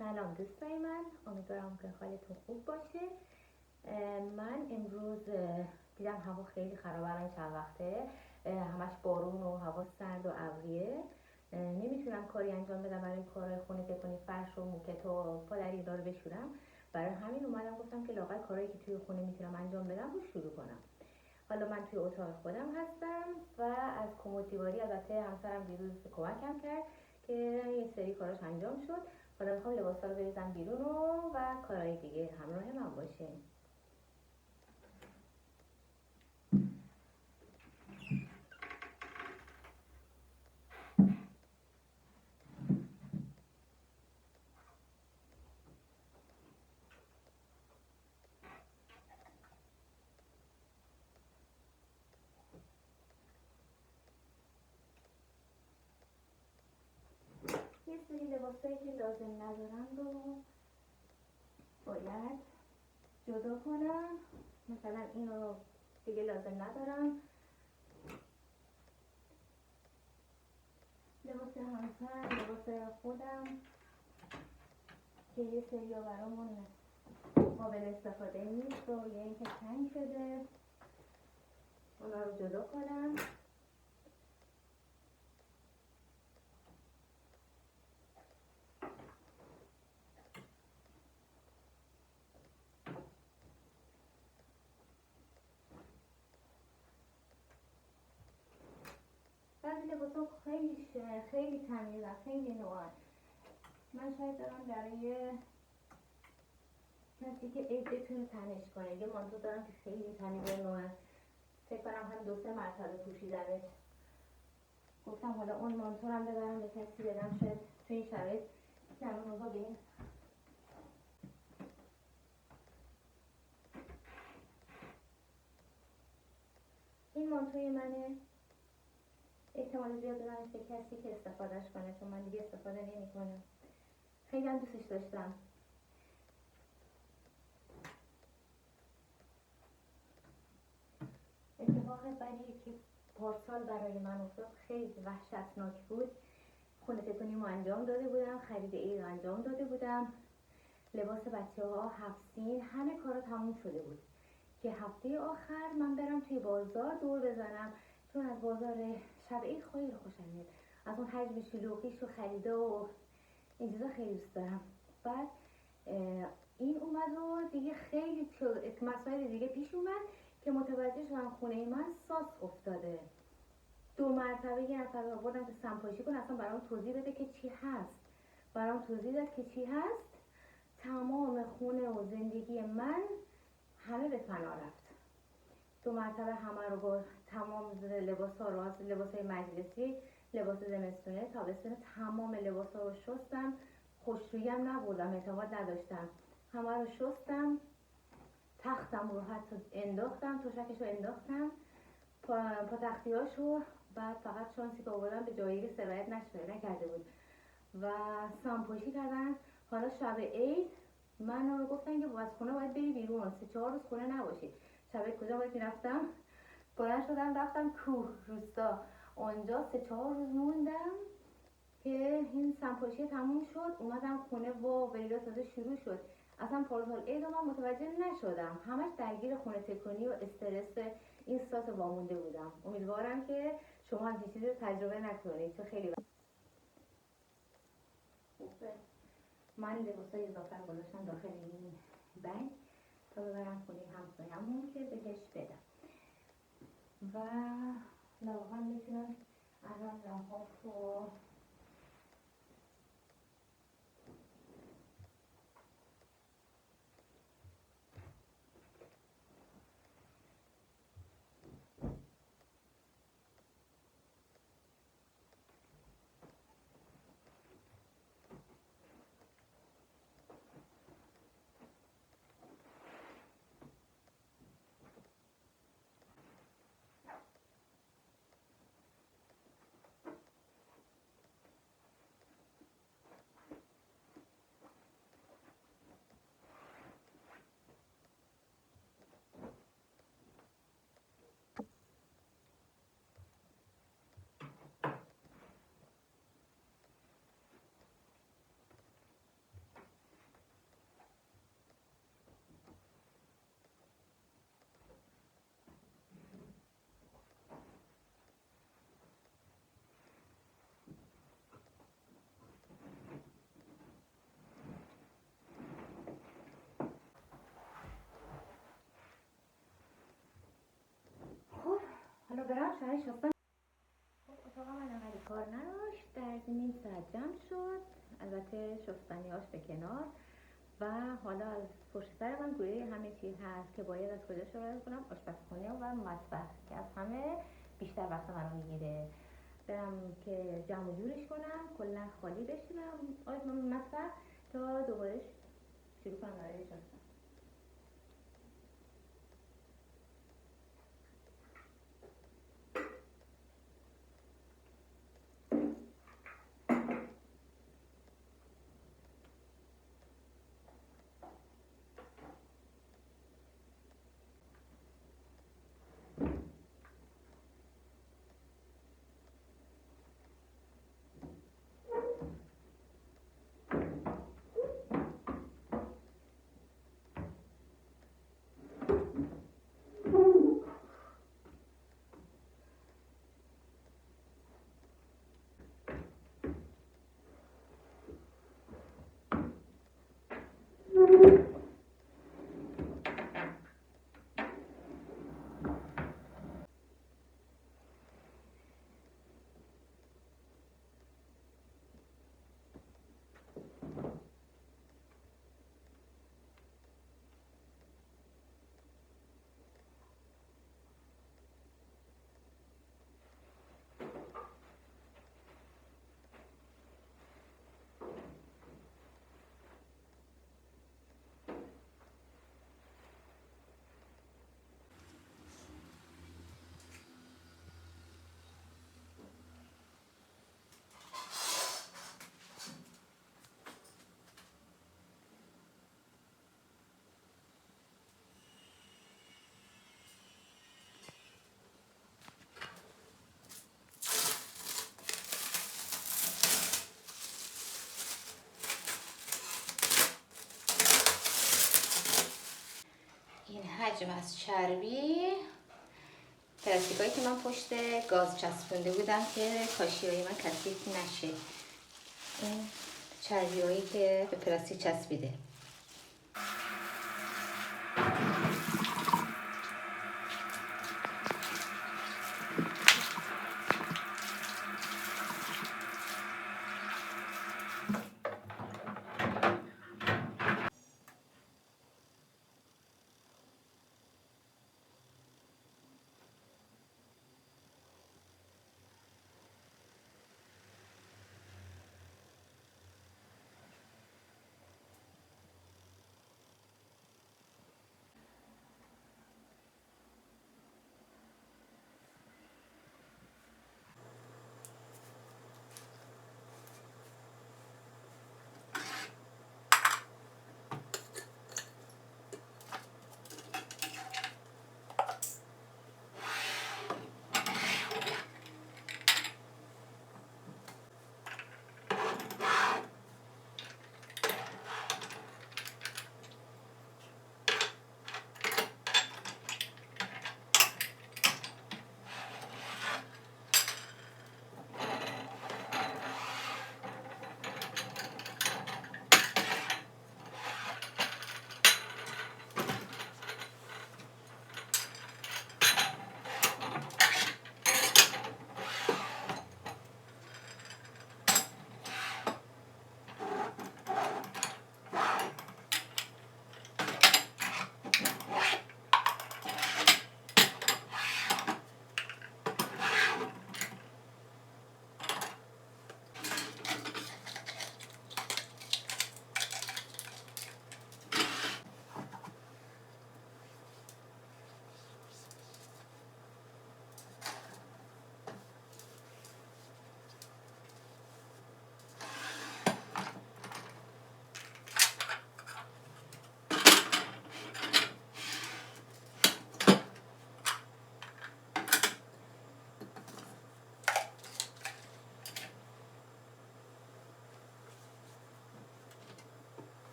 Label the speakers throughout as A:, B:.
A: سلام دوستای من، امیدوارم که حالتون خوب باشه. من امروز دیدم هوا خیلی خرابه، الان چند وقته همش بارون و هوا سرد و ابریه. نمیتونم کاری انجام بدم برای کارهای خونه، تکونی فرش و موکت و پادر اینا رو بشورم. برای همین اومدم گفتم که لااقل کارهایی که توی خونه میتونم انجام بدم رو شروع کنم. حالا من توی اتاق خودم هستم و از کمد دیواری البته همسرم دیروز کمکم کرد که یه سری کاراش انجام شد. حالا میخوام لباسا رو بریزم بیرون و کارهای دیگه. همراه من باشین. یه سری لباسایی که لازم ندارم رو باید جدا کنم. مثلا اینو دیگه لازم ندارم. لباس همسر، لباس خودم که یه سری ها برامون قابل استفاده نیست و یا اینکه تنگ شده، اونا رو جدا کنم. بعضی لباسا خیلی تمیزن، خیلی نوعن. من شاید دارم برای کسی که عید بتونه تنش کنه یه مانتو دارم که خیلی تمیز نوعه. فکر کنم هم 2-3 مرتبه پوشیدمش. گفتم حالا اون مانتو رو هم ببرم به کسی بدم، شاید توی این شرایط نمون اوضاع بین. این مانتوی منه، احتمال زیاد بدمش به کسی که استفادهش کنه، چون من دیگه استفاده نمی کنم. خیلی هم دوستش داشتم. اتفاق بدی که پارسال برای من افتاد خیلی وحشتناک بود. خونه تکونیمو انجام داده بودم، خرید عید انجام داده بودم، لباس بچه ها، هفت‌سین، همه کارا تموم شده بود که هفته آخر من برم توی بازار دور بزنم، چون از بازار شب عید خیلی خوشم میاد. از اون حجم شلوغیش و خریده و این چیزا خیلی دوست دارم. بعد این اومد و دیگه خیلی مسائل دیگه پیش اومد که متوجه شدم خونه من ساس افتاده. 2 مرتبه یه نفر رو آوردم که سمپاشی کنه، اصلا برام توضیح بده که چی هست. برام توضیح داد که چی هست. تمام خونه و زندگی من همه به فنا رفت. 2 مرتبه همه رو با تمام لباسا رو، از لباسای مجلسی، لباس زمستونه، تابستونه، تمام لباسا رو شستم. خوشرویی نبردم، اعتماد نداشتم. همه رو شستم. تختم رو حتی انداختم، توشکش رو انداختم، پا تختیاشو. بعد فقط شانسی که آوردم به جایی سرایت نکرده بود و سمپاشی کردن. حالا شب عید من رو گفتن که از خونه باید بری بیرون، 3-4 روز خونه نباشی. شب عید کجا باید میرفتم؟ بلند شدم رفتم کوه روستا، اونجا 3-4 روز موندم که این سمپاشی تموم شد. اومدم خونه و ویلا تازه شروع شد. اصلا پارسال عید من متوجه نشدم، همش درگیر خونه تکونی و استرس این ساعت وامونده بودم. امیدوارم که شما همچین چیزی رو تجربه نکنید، چون خیلی خوبه. من لباسای اضافه رو گذاشتم داخل این بگ تا ببرم خونه همسایه‌مون که بهش بدم. و لااقل میتونم الان لحاف رو شوهرش هستن. اتاق من انقدر کار نداشت، در نیم ساعت جمع شد، البته شستنیاش به کنار و حالا از پشت سر من گویه همه چی هست که باید از کجا شروع کنم. آشپزخونه و مطبخ که از همه بیشتر وقت منو میگیره. برم که جمع و جورش کنم، کلا خالی بشینم مطبخ تا دوباره شروع کنم برای شستن. این حجم از چربی پلاستیکایی که من پشت گاز چسبونده بودم که کاشیای من کثیف نشه. این چربیایی که به پلاستیک چسبیده.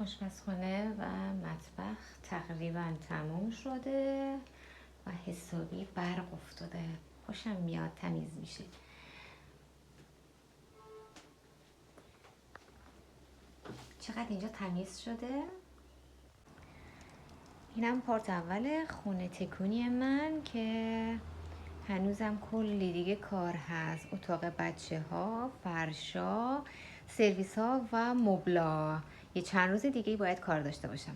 B: آشپزخانه و مطبخ تقریبا تموم شده و حسابی برق افتاده. خوشم میاد تمیز میشه. چقدر اینجا تمیز شده. اینم پارت اول خونه تکونی من که هنوزم کلی دیگه کار هست. اتاق بچه ها، فرشا، سرویس ها و مبلا. یه چند روز دیگه باید کار داشته باشم.